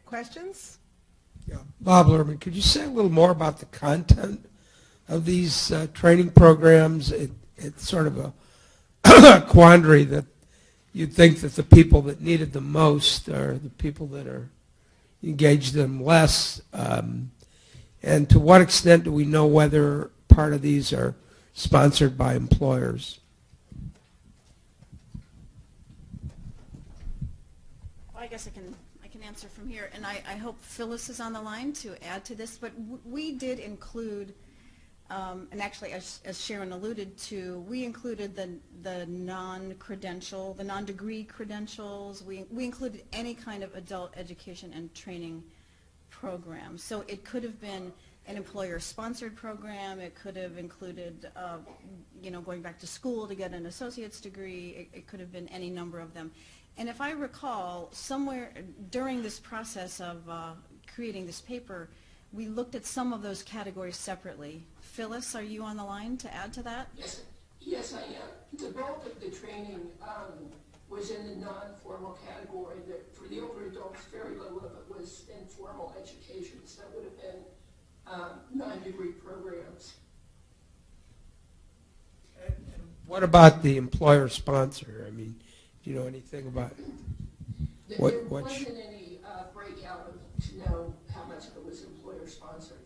Questions? Yeah. Bob Lerman, could you say a little more about the content of these training programs? It's sort of a quandary that you'd think that the people that need it the most are the people that are engaged in them less. And to what extent do we know whether part of these are sponsored by employers? Well, I guess I can answer from here, and I hope Phyllis is on the line to add to this. But we did include, and actually, as Sharon alluded to, we included the non-credential, the non-degree credentials. We included any kind of adult education and training program. So it could have been an employer-sponsored program. It could have included, going back to school to get an associate's degree. It could have been any number of them. And if I recall, somewhere during this process of creating this paper, we looked at some of those categories separately. Phyllis, are you on the line to add to that? Yes, I am. The bulk of the training was in the non-formal category. For the older adults, very little of it was informal education, so that would have been non-degree programs. And what about the employer sponsor? I mean, do you know anything about There wasn't any breakout to know how much of it was employer sponsored.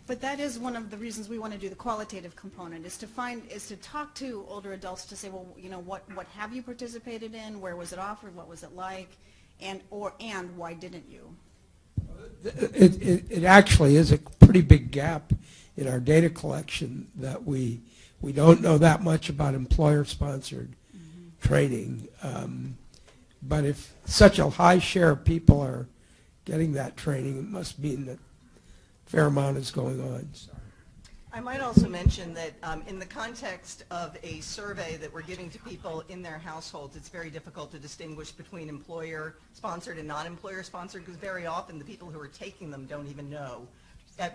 But that is one of the reasons we want to do the qualitative component, is to talk to older adults to say, well, what have you participated in? Where was it offered? What was it like? And why didn't you? It actually is a pretty big gap in our data collection that we don't know that much about employer-sponsored training. But if such a high share of people are getting that training, it must mean that a fair amount is going on. Sorry. I might also mention that in the context of a survey that we're giving to people in their households, it's very difficult to distinguish between employer-sponsored and non-employer-sponsored, because very often the people who are taking them don't even know.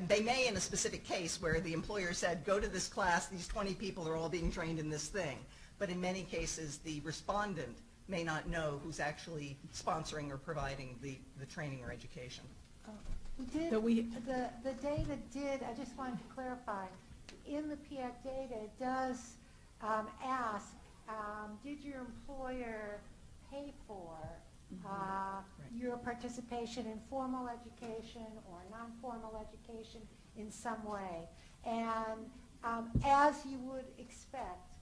They may, in a specific case where the employer said, go to this class, these 20 people are all being trained in this thing. But in many cases, the respondent may not know who's actually sponsoring or providing the training or education. The data did, I just wanted to clarify, in the PIAAC data it does ask, did your employer pay for your participation in formal education or non-formal education in some way? And as you would expect,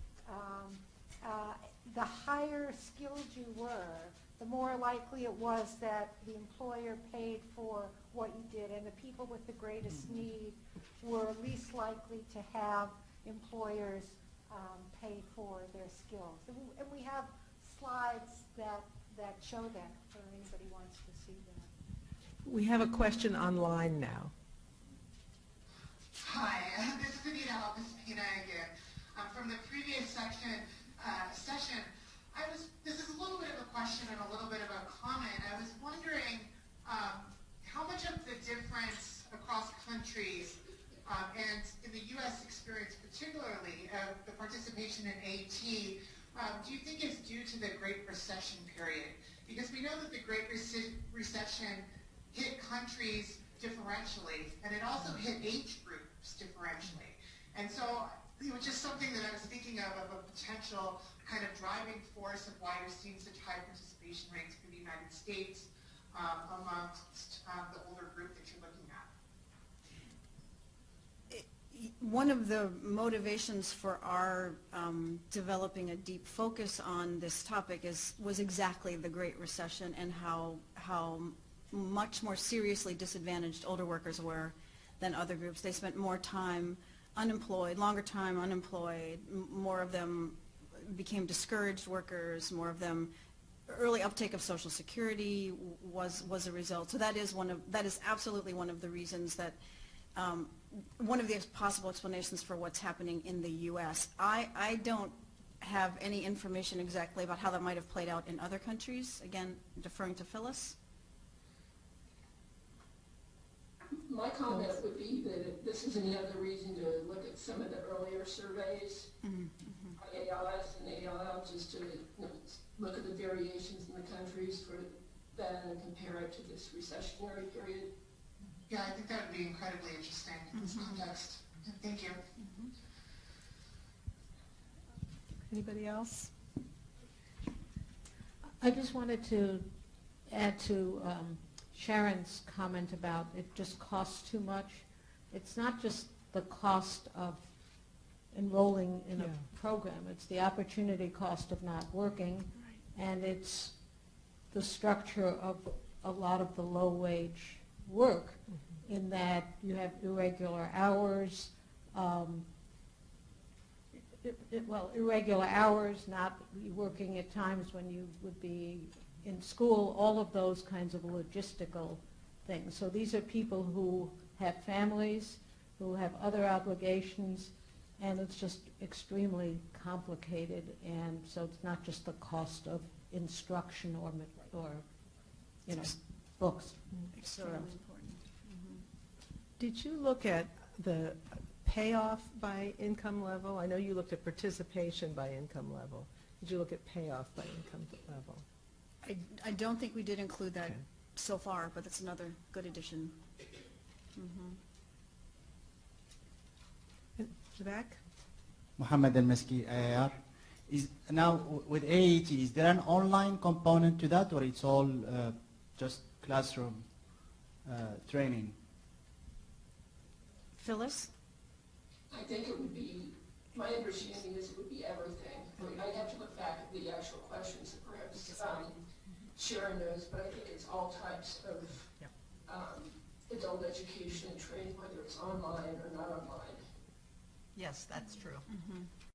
the higher skilled you were, the more likely it was that the employer paid for what you did, and the people with the greatest need were least likely to have employers pay for their skills. And we have slides that show that for anybody who wants to see that. We have a question online now. Hi, this is Anita. This is Pina again. From the previous session, this is a little bit of a question and a little bit of a comment. I was wondering how much of the difference across countries and in the U.S. experience particularly of the participation in AT do you think is due to the Great Recession period? Because we know that the Great Recession hit countries differentially, and it also hit age groups differentially. And so it was just something that I was thinking of a potential kind of driving force of why you're seeing such high participation rates for the United States amongst the older group that you're looking at. One of the motivations for our developing a deep focus on this topic was exactly the Great Recession and how much more seriously disadvantaged older workers were than other groups. They spent more time unemployed, longer time unemployed. More of them became discouraged workers. More of them, early uptake of Social Security was a result. So that is absolutely one of the reasons that one of the possible explanations for what's happening in the U.S. I don't have any information exactly about how that might have played out in other countries. Again, deferring to Phyllis. My comment would be that this is another reason to look at some of the earlier surveys, PIAAC and ALL, just to look at the variations in the countries for then and compare it to this recessionary period? Yeah, I think that would be incredibly interesting in this context. Thank you. Anybody else? I just wanted to add to Sharon's comment about it just costs too much. It's not just the cost of enrolling in a program, it's the opportunity cost of not working, and it's the structure of a lot of the low-wage work in that you have irregular hours, irregular hours, not working at times when you would be in school, all of those kinds of logistical things. So these are people who have families, who have other obligations, and it's just extremely complicated, and so it's not just the cost of instruction or books. Extremely important. Did you look at the payoff by income level? I know you looked at participation by income level. Did you look at payoff by income level? I don't think we did include that Okay. so far, but that's another good addition. In the back? Mohammed Al-Maski, IIR. Now, with AAT, is there an online component to that, or it's all just classroom training? Phyllis? I think it would be, my understanding is it would be everything. I'd have to look back at the actual questions that perhaps Sharon knows, but I think it's all types of adult education and training, whether it's online or not online. Yes, that's true.